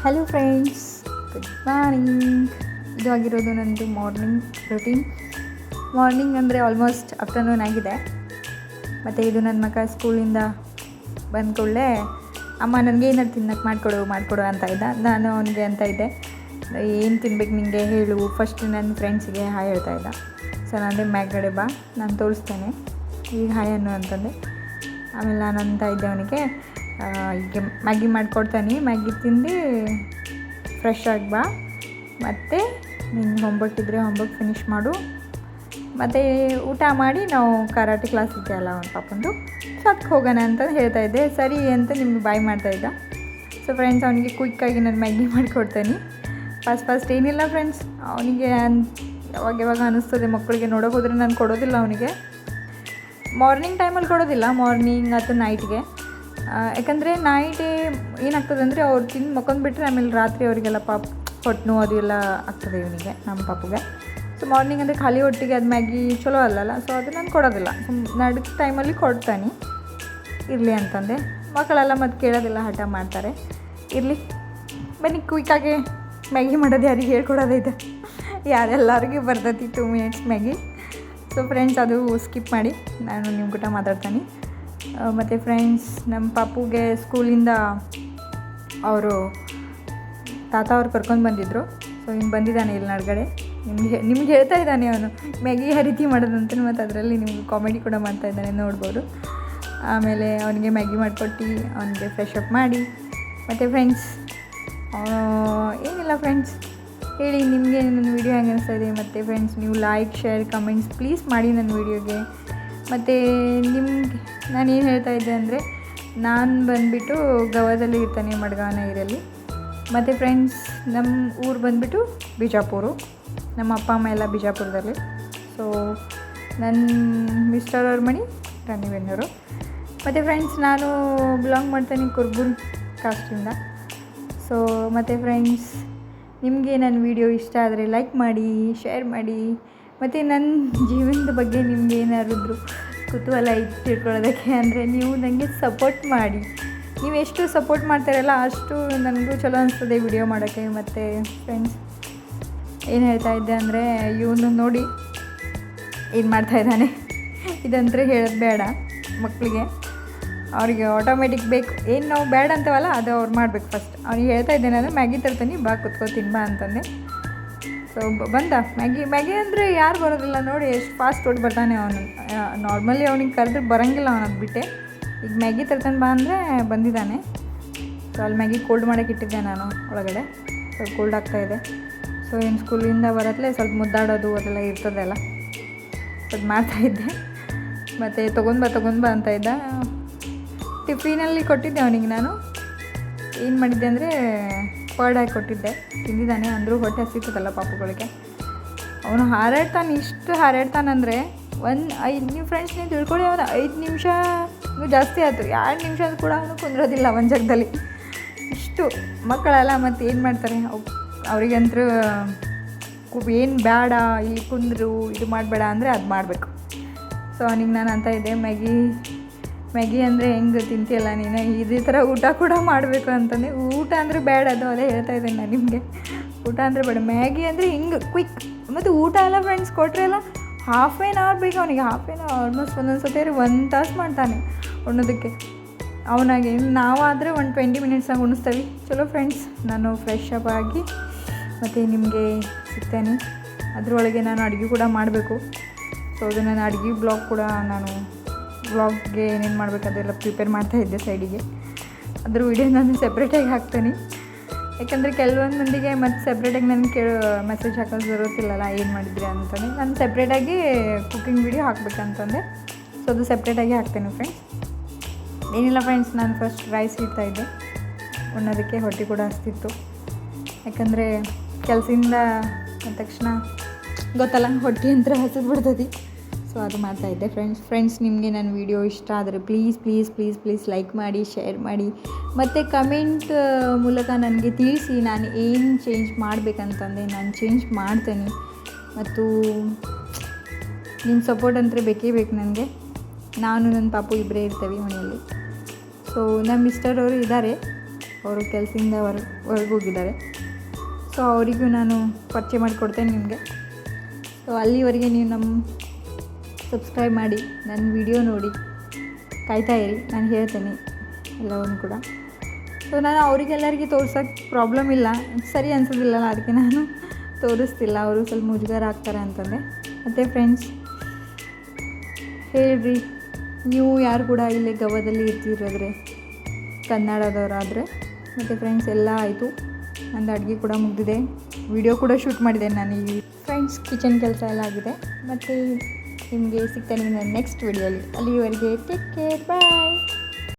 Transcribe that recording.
Hello friends, good morning. ಇದು ಆಗಿರೋದು ನನ್ನದು ಮಾರ್ನಿಂಗ್ ರೂಟೀನ್. ಮಾರ್ನಿಂಗ್ ಅಂದರೆ ಆಲ್ಮೋಸ್ಟ್ ಆಫ್ಟರ್ನೂನ್ ಆಗಿದೆ. ಮತ್ತು ಇದು ನನ್ನ ಮಗ ಸ್ಕೂಲಿಂದ ಬಂದ ಕೂಡಲೇ ಅಮ್ಮ ನನಗೆ ಏನಾದ್ರು ತಿನ್ನಕ್ಕೆ ಮಾಡಿಕೊಡು ಅಂತ ಇದ್ದ. ನಾನು ಅವನಿಗೆ ಅಂತ ಇದ್ದೆ, ಏನು ತಿನ್ಬೇಕು ನಿನಗೆ ಹೇಳು. ಫಸ್ಟ್ ನನ್ನ ಫ್ರೆಂಡ್ಸಿಗೆ ಹಾಯ್ ಹೇಳ್ತಾ ಇದ್ದ. ಸೊ ನಾನೇ ಮ್ಯಾಗಡೆ ಬಾ, ನಾನು ತೋರಿಸ್ತೇನೆ, ಈಗ ಹಾಯ್ ಅನ್ನು ಅಂತಂದೆ. ಆಮೇಲೆ ನಾನು ಅಂತ ಇದ್ದೆ ಅವನಿಗೆ, ಈಗ ಮ್ಯಾಗಿ ಮಾಡಿಕೊಡ್ತಾನೆ, ಮ್ಯಾಗಿ ತಿಂದು ಫ್ರೆಶ್ ಆಗಿ ಬಾ, ಮತ್ತು ನಿನ್ನ ಹೋಮ್ವರ್ಕ್ ಇದ್ದರೆ ಹೋಮ್ವರ್ಕ್ ಫಿನಿಷ್ ಮಾಡು, ಮತ್ತು ಊಟ ಮಾಡಿ ನಾವು ಕರಾಟೆ ಕ್ಲಾಸ್ ಇದೆಯಲ್ಲ ಅವನ ಪಾಪಂದು, ಸೊ ಅದಕ್ಕೆ ಹೋಗೋಣ ಅಂತ ಹೇಳ್ತಾ ಇದ್ದೆ. ಸರಿ ಅಂತ ನಿಮ್ಗೆ ಬಾಯ್ ಮಾಡ್ತಾಯಿದ್ದ. ಸೊ ಫ್ರೆಂಡ್ಸ್, ಅವನಿಗೆ ಕ್ವಿಕ್ಕಾಗಿ ನಾನು ಮ್ಯಾಗಿ ಮಾಡಿಕೊಡ್ತೇನೆ. ಫಸ್ಟ್ ಏನಿಲ್ಲ ಫ್ರೆಂಡ್ಸ್, ಅವನಿಗೆ ಯಾವಾಗ ಅನ್ನಿಸ್ತದೆ ಮಕ್ಕಳಿಗೆ ನೋಡೋಕೆ ಹೋದರೆ ನಾನು ಕೊಡೋದಿಲ್ಲ ಅವನಿಗೆ. ಮಾರ್ನಿಂಗ್ ಟೈಮಲ್ಲಿ ಕೊಡೋದಿಲ್ಲ, ಮಾರ್ನಿಂಗ್ ಅಥವಾ ನೈಟ್ಗೆ. ಯಾಕಂದರೆ ನೈಟೇ ಏನಾಗ್ತದೆ ಅಂದರೆ ಅವ್ರು ತಿಂದು ಮಕ್ಕೊಂಡ್ಬಿಟ್ರೆ ಆಮೇಲೆ ರಾತ್ರಿ ಅವರಿಗೆಲ್ಲ ಹೊಟ್ಟೆ ನೋವು ಅದು ಎಲ್ಲ ಆಗ್ತದೆ ಇವನಿಗೆ, ನಮ್ಮ ಪಾಪುಗೆ. ಸೊ ಮಾರ್ನಿಂಗ್ ಅಂದರೆ ಖಾಲಿ ಹೊಟ್ಟಿಗೆ ಅದು ಮ್ಯಾಗಿ ಚಲೋ ಅಲ್ಲಲ್ಲ, ಸೊ ಅದು ನಾನು ಕೊಡೋದಿಲ್ಲ. ಸೊ ನಡುಕ್ ಟೈಮಲ್ಲಿ ಕೊಡ್ತಾನೆ, ಇರಲಿ ಅಂತಂದೆ. ಮಕ್ಕಳೆಲ್ಲ ಮತ್ತು ಕೇಳೋದಿಲ್ಲ, ಹಠ ಮಾಡ್ತಾರೆ. ಇರಲಿ ಬನ್ನಿ, ಕ್ವಿಕ್ಕಾಗಿ ಮ್ಯಾಗಿ ಮಾಡೋದು ಯಾರಿಗೆ ಹೇಳ್ಕೊಡೋದೈತೆ, ಯಾರೆಲ್ಲರಿಗೂ ಬರ್ತೈತಿ 2 ಮಿನಿಟ್ಸ್ ಮ್ಯಾಗಿ. ಸೊ ಫ್ರೆಂಡ್ಸ್, ಅದು ಸ್ಕಿಪ್ ಮಾಡಿ ನಾನು ನಿಮ್ಮ ಕೂಟ ಮಾತಾಡ್ತಾನೆ. ಮತ್ತು ಫ್ರೆಂಡ್ಸ್, ನಮ್ಮ ಪಾಪುಗೆ ಸ್ಕೂಲಿಂದ ಅವರು ತಾತ ಅವ್ರು ಕರ್ಕೊಂಡು ಬಂದಿದ್ದರು. ಸೊ ಇನ್ನು ಬಂದಿದ್ದಾನೆ ಇಲ್ಲಿ ನಡುಗಡೆ. ನಿಮ್ಗೆ ಹೇಳ್ತಾ ಇದ್ದಾನೆ ಅವನು ಮ್ಯಾಗಿ ಯಾವ ರೀತಿ ಮಾಡೋದಂತ, ಮತ್ತು ಅದರಲ್ಲಿ ನಿಮ್ಗೆ ಕಾಮಿಡಿ ಕೂಡ ಮಾಡ್ತಾ ಇದ್ದಾನೆ, ನೋಡ್ಬೋದು. ಆಮೇಲೆ ಅವನಿಗೆ ಮ್ಯಾಗಿ ಮಾಡಿಕೊಟ್ಟು ಅವನಿಗೆ ಫ್ರೆಶ್ ಅಪ್ ಮಾಡಿ. ಮತ್ತು ಫ್ರೆಂಡ್ಸ್, ಏನಿಲ್ಲ ಫ್ರೆಂಡ್ಸ್, ಹೇಳಿ ನಿಮಗೆ ನನ್ನ ವೀಡಿಯೋ ಹೆಂಗೆ ಅನಿಸ್ತಾಯಿದೆ. ಮತ್ತು ಫ್ರೆಂಡ್ಸ್, ನೀವು ಲೈಕ್, ಶೇರ್, ಕಮೆಂಟ್ಸ್ ಪ್ಲೀಸ್ ಮಾಡಿ ನನ್ನ ವೀಡಿಯೋಗೆ. ಮತ್ತು ನಿಮ್ಗೆ ನಾನೇನು ಹೇಳ್ತಾ ಇದ್ದೆ ಅಂದರೆ, ನಾನು ಬಂದುಬಿಟ್ಟು ಗೋವಾದಲ್ಲಿ ಇರ್ತಾನೆ, ಮಡ್ಗಾನಗಿರಿಯಲ್ಲಿ. ಮತ್ತು ಫ್ರೆಂಡ್ಸ್, ನಮ್ಮ ಊರು ಬಂದುಬಿಟ್ಟು ಬಿಜಾಪುರ. ನಮ್ಮ ಅಪ್ಪ ಅಮ್ಮ ಎಲ್ಲ ಬಿಜಾಪುರದಲ್ಲಿ. ಸೊ ನನ್ನ ಮಿಸ್ಟರ್ ಅವ್ರ ಮನೆ ರಾಣಿಬೆನ್ನೂರು. ಮತ್ತು ಫ್ರೆಂಡ್ಸ್, ನಾನು ಬಿಲಾಂಗ್ ಮಾಡ್ತೇನೆ ಕುರ್ಬುಲ್ ಕಾಸ್ಟಿಂದ. ಸೊ ಮತ್ತು ಫ್ರೆಂಡ್ಸ್, ನಿಮಗೆ ನನ್ನ ವೀಡಿಯೋ ಇಷ್ಟ ಆದರೆ ಲೈಕ್ ಮಾಡಿ, ಶೇರ್ ಮಾಡಿ. ಮತ್ತು ನನ್ನ ಜೀವನದ ಬಗ್ಗೆ ನಿಮ್ಗೆ ಏನಾದ್ರು ಕುತೂಹಲ ಇತ್ತು ತಿಳ್ಕೊಳ್ಳೋದಕ್ಕೆ ಅಂದರೆ ನೀವು ನನಗೆ ಸಪೋರ್ಟ್ ಮಾಡಿ. ನೀವು ಎಷ್ಟು ಸಪೋರ್ಟ್ ಮಾಡ್ತಾರಲ್ಲ ಅಷ್ಟು ನನಗೂ ಚಲೋ ಅನಿಸ್ತದೆ ವಿಡಿಯೋ ಮಾಡೋಕ್ಕೆ. ಮತ್ತು ಫ್ರೆಂಡ್ಸ್, ಏನು ಹೇಳ್ತಾ ಇದ್ದೆ ಅಂದರೆ, ಇವನು ನೋಡಿ ಏನು ಮಾಡ್ತಾಯಿದ್ದಾನೆ. ಇದಂತೂ ಹೇಳೋದು ಬೇಡ ಮಕ್ಕಳಿಗೆ, ಅವ್ರಿಗೆ ಆಟೋಮೆಟಿಕ್ ಬೇಕು. ಏನು ನಾವು ಬೇಡ ಅಂತವಲ್ಲ ಅದು ಅವ್ರು ಮಾಡಬೇಕು ಫಸ್ಟ್. ಅವ್ನಿಗೆ ಹೇಳ್ತಾ ಇದ್ದೇನೆ ಅಂದರೆ ಮ್ಯಾಗಿ ತರ್ತೀನಿ, ಬಾ ಕುತ್ಕೋತೀನಿ ಬಾ ಅಂತಂದೆ. ಸೊ ಬಂದ ಮ್ಯಾಗಿ ಅಂದರೆ ಯಾರು ಬರೋದಿಲ್ಲ ನೋಡಿ, ಎಷ್ಟು ಫಾಸ್ಟ್ ಓಡಿ ಬರ್ತಾನೆ ಅವನು. ನಾರ್ಮಲಿ ಅವ್ನಿಗೆ ಕರೆದ್ರೆ ಬರೋಂಗಿಲ್ಲ ಅವನದು ಬಿಟ್ಟೆ. ಈಗ ಮ್ಯಾಗಿ ತರ್ತಾನೆ ಬಾ ಅಂದರೆ ಬಂದಿದ್ದಾನೆ. ಸೊ ಅಲ್ಲಿ ಮ್ಯಾಗಿ ಕೋಲ್ಡ್ ಮಾಡೋಕ್ಕೆ ಇಟ್ಟಿದ್ದೆ ನಾನು ಒಳಗಡೆ. ಸೊ ಕೋಲ್ಡ್ ಆಗ್ತಾಯಿದೆ. ಸೊ ಏನು ಸ್ಕೂಲಿಂದ ಬರತ್ತಲೇ ಸ್ವಲ್ಪ ಮುದ್ದಾಡೋದು ಅದೆಲ್ಲ ಇರ್ತದಲ್ಲ, ಅದು ಮಾಡ್ತಾಯಿದ್ದೆ. ಮತ್ತು ತೊಗೊಂಡು ಬಾ ಅಂತ ಇದ್ದ. ಟಿಫಿನಲ್ಲಿ ಕೊಟ್ಟಿದ್ದೆ ಅವನಿಗೆ. ನಾನು ಏನು ಮಾಡಿದ್ದೆ ಅಂದರೆ ಪರ್ಡ್ ಹಾಕಿ ಕೊಟ್ಟಿದ್ದೆ, ತಿಂದಿದ್ದಾನೆ. ಅಂದರೂ ಹೊಟ್ಟೆ ಹಸಿತದಲ್ಲ ಪಾಪುಗಳಿಗೆ. ಅವನು ಹಾರಾಡ್ತಾನೆ, ಇಷ್ಟು ಹಾರಾಡ್ತಾನಂದರೆ ನೀವು ಫ್ರೆಂಡ್ಸ್ ನೀವು ತಿಳ್ಕೊಳ್ಳಿ, ಅವನು 5 ನಿಮಿಷ ಜಾಸ್ತಿ ಆಯಿತು, 2 ನಿಮಿಷ ಕೂಡ ಅವನು ಕುಂದ್ರೋದಿಲ್ಲ ಒಂದು ಜಾಗದಲ್ಲಿ. ಇಷ್ಟು ಮಕ್ಕಳೆಲ್ಲ ಮತ್ತು ಏನು ಮಾಡ್ತಾರೆ, ಅವರಿಗಂತೂ ಏನು ಬೇಡ, ಇಲ್ಲಿ ಕುಂದರು ಇದು ಮಾಡಬೇಡ ಅಂದರೆ ಅದು ಮಾಡಬೇಕು. ಸೊ ಅವನಿಗೆ ನಾನು ಅಂತ ಇದ್ದೆ, ಮ್ಯಾಗಿ ಅಂದರೆ ಹೆಂಗೆ ತಿಂತೀಯಲ್ಲ ನೀನು, ಇದೇ ಥರ ಊಟ ಕೂಡ ಮಾಡಬೇಕು ಅಂತಂದೆ. ಊಟ ಅಂದರೆ ಬೇಡ, ಅದು ಅದೇ ಹೇಳ್ತಾ ಇದ್ದೇನೆ ನಾನು ನಿಮಗೆ. ಊಟ ಅಂದರೆ ಬೇಡ, ಮ್ಯಾಗಿ ಅಂದರೆ ಹಿಂಗೆ ಕ್ವಿಕ್. ಮತ್ತು ಊಟ ಎಲ್ಲ ಫ್ರೆಂಡ್ಸ್ ಕೊಟ್ಟರೆ ಎಲ್ಲ ಹಾಫ್ ಆನ್ ಅವರ್ ಬೇಕು ಅವನಿಗೆ. ಹಾಫ್ ಆನ್ ಅವರ್ ಆಲ್ಮೋಸ್ಟ್ ಒಂದೊಂದು ಸತಿ 1 ತಾಸು ಮಾಡ್ತಾನೆ ಉಣ್ಣೋದಕ್ಕೆ. ಅವನಾಗೆ ನಾವಾದರೆ 20 ಮಿನಿಟ್ಸಾಗಿ ಉಣಿಸ್ತೇವೆ. ಚಲೋ ಫ್ರೆಂಡ್ಸ್, ನಾನು ಫ್ರೆಶ್ ಅಪ್ ಆಗಿ ಮತ್ತು ನಿಮಗೆ ಸಿಗ್ತೇನೆ. ಅದರೊಳಗೆ ನಾನು ಅಡುಗೆ ಕೂಡ ಮಾಡಬೇಕು. ಸೊ ಅದು ನಾನು ಅಡುಗೆ ಬ್ಲಾಗ್ ಕೂಡ ನಾನು ವ್ಲಾಗ್ಗೆ ಏನೇನು ಮಾಡಬೇಕು ಅದೆಲ್ಲ ಪ್ರಿಪೇರ್ ಮಾಡ್ತಾಯಿದ್ದೆ ಸೈಡಿಗೆ. ಅದ್ರ ವೀಡಿಯೋ ನಾನು ಸೆಪ್ರೇಟಾಗಿ ಹಾಕ್ತೇನೆ. ಯಾಕಂದರೆ ಕೆಲವೊಂದು ಮಂದಿಗೆ ಮತ್ತು ಸೆಪ್ರೇಟಾಗಿ ನನಗೆ ಮೆಸೇಜ್ ಹಾಕೋದು ಬರೋತಿಲ್ಲಲ್ಲ, ಏನು ಮಾಡಿದ್ರಿ ಅಂತಂದು. ನಾನು ಸೆಪ್ರೇಟಾಗಿ ಕುಕ್ಕಿಂಗ್ ವೀಡಿಯೋ ಹಾಕಬೇಕಂತಂದೆ. ಸೊ ಅದು ಸೆಪ್ರೇಟಾಗಿ ಹಾಕ್ತೇನೆ ಫ್ರೆಂಡ್ಸ್. ಏನಿಲ್ಲ ಫ್ರೆಂಡ್ಸ್, ನಾನು ಫಸ್ಟ್ ರೈಸ್ ಇಡ್ತಾಯಿದ್ದೆ ಉಣ್ಣೋದಕ್ಕೆ. ಹೊಟ್ಟೆ ಕೂಡ ಹಸ್ತಿತ್ತು, ಯಾಕಂದರೆ ಕೆಲಸದಿಂದ ಅಂದ ತಕ್ಷಣ ಗೊತ್ತಲ್ಲ ಹೊಟ್ಟೆ ಅಂತ ಹಸಿದು ಬಿಡ್ತದೆ. ಸೊ ಅದು ಮಾಡ್ತಾಯಿದ್ದೆ ಫ್ರೆಂಡ್ಸ್. ನಿಮಗೆ ನನ್ನ ವೀಡಿಯೋ ಇಷ್ಟ ಆದರೆ ಪ್ಲೀಸ್ ಲೈಕ್ ಮಾಡಿ, ಶೇರ್ ಮಾಡಿ, ಮತ್ತು ಕಮೆಂಟ್ ಮೂಲಕ ನನಗೆ ತಿಳಿಸಿ ನಾನು ಏನು ಚೇಂಜ್ ಮಾಡಬೇಕಂತಂದೆ. ನಾನು ಚೇಂಜ್ ಮಾಡ್ತೇನೆ. ಮತ್ತು ನಿಮ್ಮ ಸಪೋರ್ಟ್ ಅಂತೂ ಬೇಕೇ ಬೇಕು ನನಗೆ. ನಾನು ನನ್ನ ಪಾಪು ಇಬ್ಬರೇ ಇರ್ತೇವೆ ಮನೆಯಲ್ಲಿ. ಸೊ ನಮ್ಮ ಮಿಸ್ಟರ್ ಅವರು ಇದ್ದಾರೆ, ಅವರು ಕೆಲಸದಿಂದ ಹೊರಗೆ ಹೋಗಿದ್ದಾರೆ. ಸೊ ಅವರಿಗೂ ನಾನು ಪರಿಚಯ ಮಾಡಿಕೊಡ್ತೇನೆ ನಿಮಗೆ. ಸೊ ಅಲ್ಲಿವರೆಗೆ ನೀವು ನಮ್ಮ ಸಬ್ಸ್ಕ್ರೈಬ್ ಮಾಡಿ, ನನ್ನ ವಿಡಿಯೋ ನೋಡಿ ಕಾಯ್ತಾ ಇರಿ, ನಾನು ಹೇಳ್ತೇನೆ ಎಲ್ಲವನ್ನು ಕೂಡ. ಸೊ ನಾನು ಅವರಿಗೆಲ್ಲರಿಗೆ ತೋರ್ಸೋಕ್ಕೆ ಪ್ರಾಬ್ಲಮ್ ಇಲ್ಲ, ಸರಿ ಅನಿಸೋದಿಲ್ಲಲ್ಲ, ಅದಕ್ಕೆ ನಾನು ತೋರಿಸ್ತಿಲ್ಲ. ಅವರು ಸ್ವಲ್ಪ ಮುಜುಗರ ಆಗ್ತಾರೆ ಅಂತಂದೆ. ಮತ್ತು ಫ್ರೆಂಡ್ಸ್ ಹೇಳ್ರಿ, ನೀವು ಯಾರು ಕೂಡ ಇಲ್ಲೇ ಗವದಲ್ಲಿ ಇರ್ತಿರೋದ್ರೆ ಕನ್ನಡದವರಾದರೆ. ಮತ್ತು ಫ್ರೆಂಡ್ಸ್ ಎಲ್ಲ ಆಯಿತು, ನಂದು ಅಡುಗೆ ಕೂಡ ಮುಗಿದಿದೆ, ವಿಡಿಯೋ ಕೂಡ ಶೂಟ್ ಮಾಡಿದೆ ನಾನು. ಈ ಫ್ರೆಂಡ್ಸ್ ಕಿಚನ್ ಕೆಲಸ ಎಲ್ಲ ಆಗಿದೆ. ಮತ್ತು ನಿಮಗೆ ಸಿಗ್ತಾನೆ ನನ್ನ ನೆಕ್ಸ್ಟ್ ವಿಡಿಯೋಲಿ. ಅಲ್ಲಿವರೆಗೆ ಟೇಕ್ ಕೇರ್, ಬಾಯ್.